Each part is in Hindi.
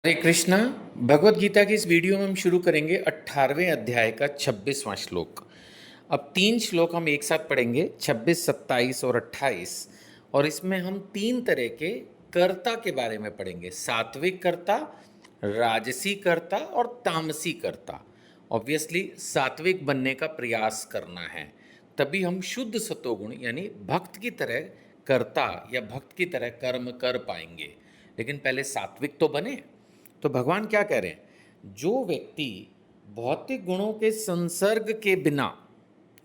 हरे कृष्णा। भगवत गीता की इस वीडियो में हम शुरू करेंगे 18वें अध्याय का 26वां श्लोक। अब 3 श्लोक हम एक साथ पढ़ेंगे, 26, 27 और 28। और इसमें हम 3 तरह के कर्ता के बारे में पढ़ेंगे, सात्विक कर्ता, राजसी कर्ता और तामसी कर्ता। ऑब्वियसली सात्विक बनने का प्रयास करना है, तभी हम शुद्ध सतोगुण यानी भक्त की तरह कर्ता या भक्त की तरह कर्म कर पाएंगे। लेकिन पहले सात्विक तो बने। तो भगवान क्या कह रहे हैं, जो व्यक्ति भौतिक गुणों के संसर्ग के बिना,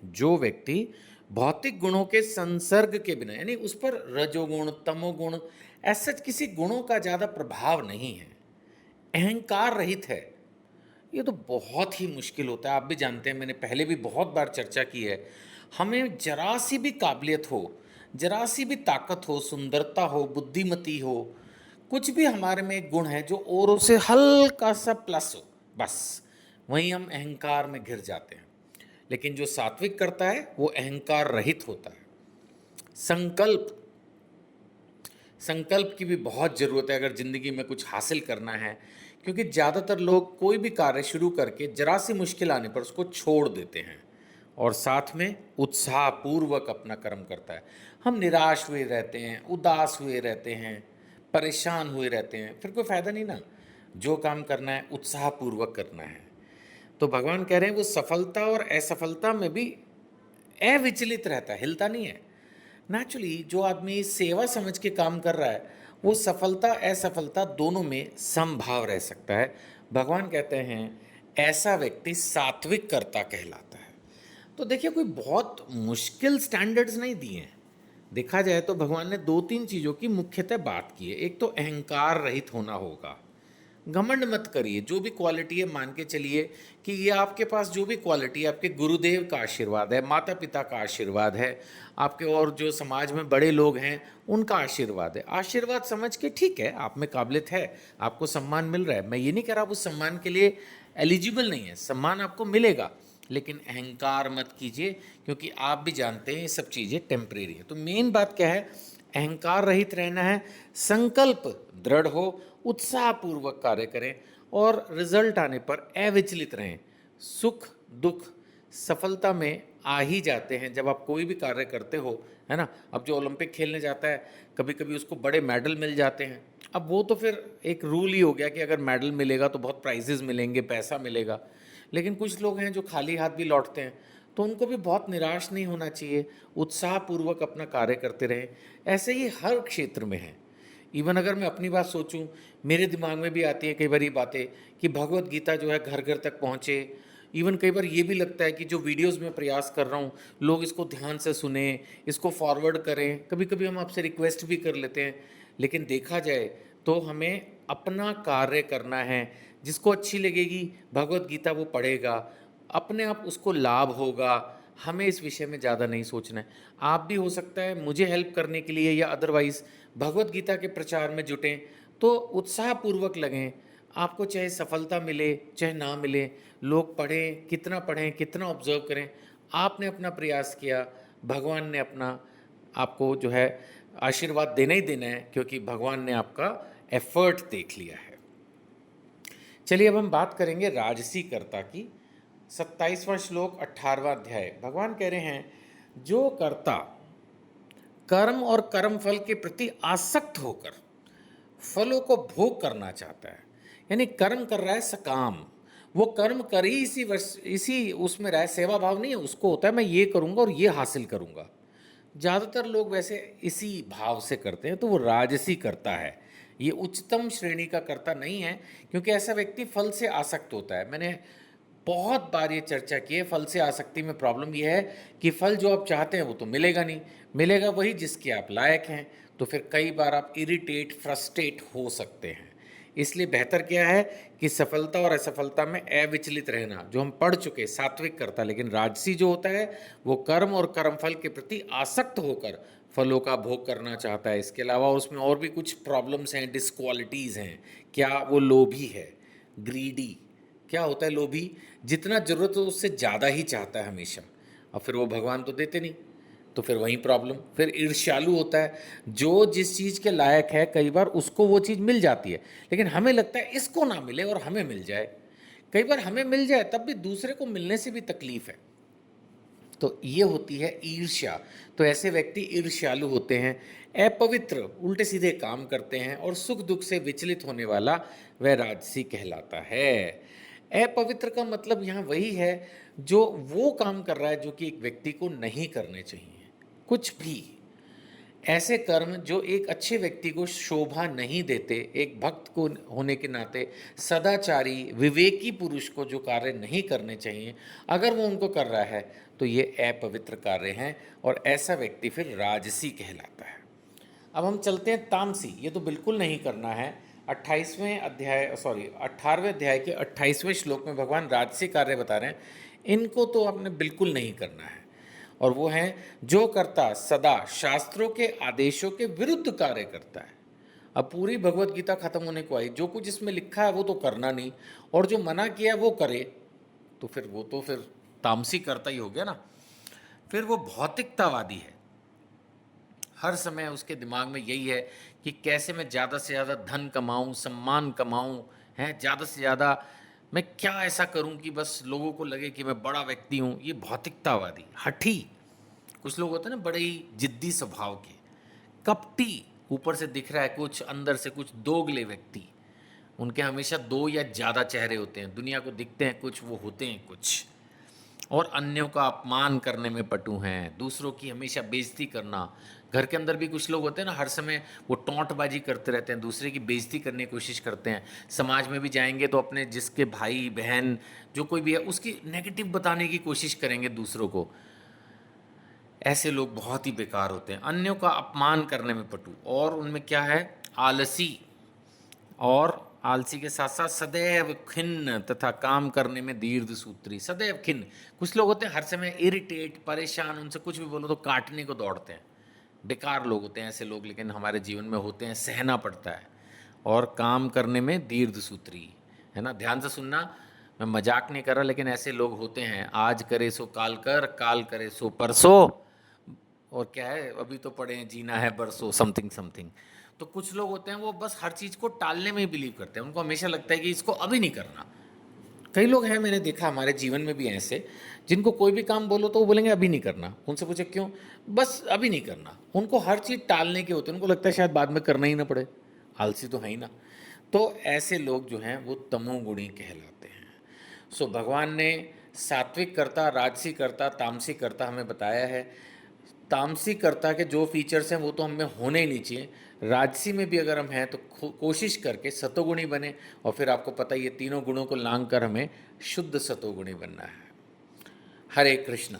जो व्यक्ति भौतिक गुणों के संसर्ग के बिना यानी उस पर रजोगुण तमोगुण ऐसा किसी गुणों का ज़्यादा प्रभाव नहीं है, अहंकार रहित है, ये तो बहुत ही मुश्किल होता है। आप भी जानते हैं, मैंने पहले भी बहुत बार चर्चा की है। हमें जरा सी भी काबिलियत हो, जरा सी भी ताकत हो, सुंदरता हो, बुद्धिमती हो, कुछ भी हमारे में एक गुण है जो औरों से हल्का सा प्लस हो, बस वहीं हम अहंकार में घिर जाते हैं। लेकिन जो सात्विक करता है वो अहंकार रहित होता है। संकल्प, संकल्प की भी बहुत ज़रूरत है अगर ज़िंदगी में कुछ हासिल करना है, क्योंकि ज़्यादातर लोग कोई भी कार्य शुरू करके जरा सी मुश्किल आने पर उसको छोड़ देते हैं और साथ में उत्साहपूर्वक अपना कर्म करता है। हम निराश हुए रहते हैं, उदास हुए रहते हैं, परेशान हुए रहते हैं, फिर कोई फ़ायदा नहीं ना। जो काम करना है उत्साहपूर्वक करना है। तो भगवान कह रहे हैं वो सफलता और असफलता में भी अविचलित रहता है, हिलता नहीं है। नेचुरली जो आदमी सेवा समझ के काम कर रहा है वो सफलता असफलता दोनों में समभाव रह सकता है। भगवान कहते हैं ऐसा व्यक्ति सात्विक कर्ता कहलाता है। तो देखिए, कोई बहुत मुश्किल स्टैंडर्ड्स नहीं दिए हैं। देखा जाए तो भगवान ने 2-3 चीज़ों की मुख्यतः बात की है। एक तो अहंकार रहित होना होगा, घमंड मत करिए। जो भी क्वालिटी है मान के चलिए कि ये आपके पास जो भी क्वालिटी है आपके गुरुदेव का आशीर्वाद है, माता पिता का आशीर्वाद है, आपके और जो समाज में बड़े लोग हैं उनका आशीर्वाद है। आशीर्वाद समझ के ठीक है, आप में काबिलियत है, आपको सम्मान मिल रहा है। मैं ये नहीं कह रहा आप उस सम्मान के लिए एलिजिबल नहीं है, सम्मान आपको मिलेगा, लेकिन अहंकार मत कीजिए, क्योंकि आप भी जानते हैं ये सब चीज़ें टेम्परेरी है। तो मेन बात क्या है, अहंकार रहित रहना है, संकल्प दृढ़ हो, उत्साहपूर्वक कार्य करें और रिजल्ट आने पर अविचलित रहें। सुख दुख सफलता में आ ही जाते हैं जब आप कोई भी कार्य करते हो, है ना। अब जो ओलंपिक खेलने जाता है कभी कभी उसको बड़े मेडल मिल जाते हैं। अब वो तो फिर एक रूल ही हो गया कि अगर मेडल मिलेगा तो बहुत प्राइजेस मिलेंगे, पैसा मिलेगा। लेकिन कुछ लोग हैं जो खाली हाथ भी लौटते हैं, तो उनको भी बहुत निराश नहीं होना चाहिए, उत्साहपूर्वक अपना कार्य करते रहें। ऐसे ही हर क्षेत्र में है। इवन अगर मैं अपनी बात सोचूं, मेरे दिमाग में भी आती है कई बार ये बातें कि भगवत गीता जो है घर घर तक पहुँचे। इवन कई बार ये भी लगता है कि जो वीडियोस में प्रयास कर रहा हूँ लोग इसको ध्यान से सुने, इसको फॉरवर्ड करें। कभी कभी हम आपसे रिक्वेस्ट भी कर लेते हैं, लेकिन देखा जाए तो हमें अपना कार्य करना है। जिसको अच्छी लगेगी भगवत गीता वो पढ़ेगा, अपने आप उसको लाभ होगा। हमें इस विषय में ज़्यादा नहीं सोचना है। आप भी हो सकता है मुझे हेल्प करने के लिए या अदरवाइज़ भगवत गीता के प्रचार में जुटें, तो उत्साहपूर्वक लगें। आपको चाहे सफलता मिले चाहे ना मिले, लोग पढ़ें कितना ऑब्जर्व करें, आपने अपना प्रयास किया, भगवान ने अपना आपको जो है आशीर्वाद देना ही देना है, क्योंकि भगवान ने आपका एफर्ट देख लिया है। चलिए अब हम बात करेंगे राजसी कर्ता की। 27वां श्लोक 18वां अध्याय। भगवान कह रहे हैं जो कर्ता कर्म और कर्म फल के प्रति आसक्त होकर फलों को भोग करना चाहता है, यानी कर्म कर रहा है सकाम, वो कर्म कर ही इसी उसमें रहा है, सेवा भाव नहीं है उसको, होता है मैं ये करूँगा और ये हासिल करूँगा। ज़्यादातर लोग वैसे इसी भाव से करते हैं, तो वो राजसी करता है। ये उच्चतम श्रेणी का कर्ता नहीं है, क्योंकि ऐसा व्यक्ति फल से आसक्त होता है। मैंने बहुत बार ये चर्चा की है, फल से आसक्ति में प्रॉब्लम ये है कि फल जो आप चाहते हैं वो तो मिलेगा नहीं, मिलेगा वही जिसके आप लायक हैं। तो फिर कई बार आप इरिटेट फ्रस्ट्रेट हो सकते हैं। इसलिए बेहतर क्या है कि सफलता और असफलता में अविचलित रहना, जो हम पढ़ चुके सात्विक करता। लेकिन राजसी जो होता है वो कर्म और कर्मफल के प्रति आसक्त होकर फलों का भोग करना चाहता है। इसके अलावा उसमें और भी कुछ प्रॉब्लम्स हैं, डिस्क्वालिटीज़ हैं। क्या वो लोभी है, ग्रीडी। क्या होता है लोभी, जितना ज़रूरत हो उससे ज़्यादा ही चाहता है हमेशा, और फिर वो भगवान तो देते नहीं। तो फिर वही प्रॉब्लम। फिर ईर्ष्यालु होता है, जो जिस चीज़ के लायक है कई बार उसको वो चीज़ मिल जाती है, लेकिन हमें लगता है इसको ना मिले और हमें मिल जाए। कई बार हमें मिल जाए तब भी दूसरे को मिलने से भी तकलीफ है। तो ये होती है ईर्ष्या। तो ऐसे व्यक्ति ईर्ष्यालु होते हैं। अपवित्र, उल्टे सीधे काम करते हैं और सुख दुख से विचलित होने वाला वह राजसी कहलाता है। अपवित्र का मतलब यहाँ वही है जो वो काम कर रहा है जो कि एक व्यक्ति को नहीं करने चाहिए, कुछ भी ऐसे कर्म जो एक अच्छे व्यक्ति को शोभा नहीं देते, एक भक्त को होने के नाते सदाचारी विवेकी पुरुष को जो कार्य नहीं करने चाहिए, अगर वो उनको कर रहा है तो ये अपवित्र कार्य हैं और ऐसा व्यक्ति फिर राजसी कहलाता है। अब हम चलते हैं तामसी। ये तो बिल्कुल नहीं करना है। 18वें अध्याय के 28वें श्लोक में भगवान राजसी कार्य बता रहे हैं, इनको तो आपने बिल्कुल नहीं करना है। और वो है जो करता सदा शास्त्रों के आदेशों के विरुद्ध कार्य करता है। अब पूरी भगवत गीता खत्म होने को आई, जो कुछ इसमें लिखा है वो तो करना नहीं, और जो मना किया वो करे, तो फिर वो तो फिर तामसी करता ही हो गया ना। फिर वो भौतिकतावादी है। हर समय उसके दिमाग में यही है कि कैसे मैं ज़्यादा से ज़्यादा धन कमाऊं, सम्मान कमाऊं, है ज़्यादा से ज़्यादा मैं क्या ऐसा करूं कि बस लोगों को लगे कि मैं बड़ा व्यक्ति हूं। ये भौतिकतावादी, हठी। कुछ लोग होते हैं ना बड़े ही जिद्दी स्वभाव के, कपटी, ऊपर से दिख रहा है कुछ, अंदर से कुछ, दोगले व्यक्ति। उनके हमेशा दो या ज़्यादा चेहरे होते हैं, दुनिया को दिखते हैं कुछ, वो होते हैं कुछ। और अन्यों का अपमान करने में पटु हैं, दूसरों की हमेशा बेइज्जती करना। घर के अंदर भी कुछ लोग होते हैं ना, हर समय वो टोंटबाजी करते रहते हैं, दूसरे की बेइज्जती करने की कोशिश करते हैं। समाज में भी जाएंगे तो अपने जिसके भाई बहन जो कोई भी है उसकी नेगेटिव बताने की कोशिश करेंगे दूसरों को। ऐसे लोग बहुत ही बेकार होते हैं, अन्यों का अपमान करने में पटु। और उनमें क्या है, आलसी, और आलसी के साथ साथ सदैव खिन्न तथा काम करने में दीर्घ सूत्री। सदैव खिन्न, कुछ लोग होते हैं हर समय इरिटेट, परेशान, उनसे कुछ भी बोलो तो काटने को दौड़ते हैं। बेकार लोग होते हैं ऐसे लोग, लेकिन हमारे जीवन में होते हैं, सहना पड़ता है। और काम करने में दीर्घ सूत्री, है ना। ध्यान से सुनना, मैं मजाक नहीं कर रहा, लेकिन ऐसे लोग होते हैं, आज करे सो काल कर, काल करे सो परसों, और क्या है, अभी तो पढ़े हैं जीना है बरसों, समथिंग समथिंग। तो कुछ लोग होते हैं वो बस हर चीज़ को टालने में ही बिलीव करते हैं, उनको हमेशा लगता है कि इसको अभी नहीं करना। कई लोग हैं, मैंने देखा हमारे जीवन में भी हैं ऐसे, जिनको कोई भी काम बोलो तो वो बोलेंगे अभी नहीं करना। उनसे पूछे क्यों, बस अभी नहीं करना। उनको हर चीज़ टालने के होते हैं, उनको लगता है शायद बाद में करना ही ना पड़े, आलसी तो है ही ना। तो ऐसे लोग जो हैं वो तमोगुणी कहलाते हैं। सो भगवान ने सात्विक कर्ता, राजसी कर्ता, तामसी कर्ता हमें बताया है। तामसी कर्ता के जो फीचर्स हैं वो तो हमें होने ही नहीं चाहिए। राजसी में भी अगर हम हैं तो कोशिश करके सतोगुणी बने, और फिर आपको पता है ये तीनों गुणों को लांग कर हमें शुद्ध सतोगुणी बनना है। हरे कृष्णा।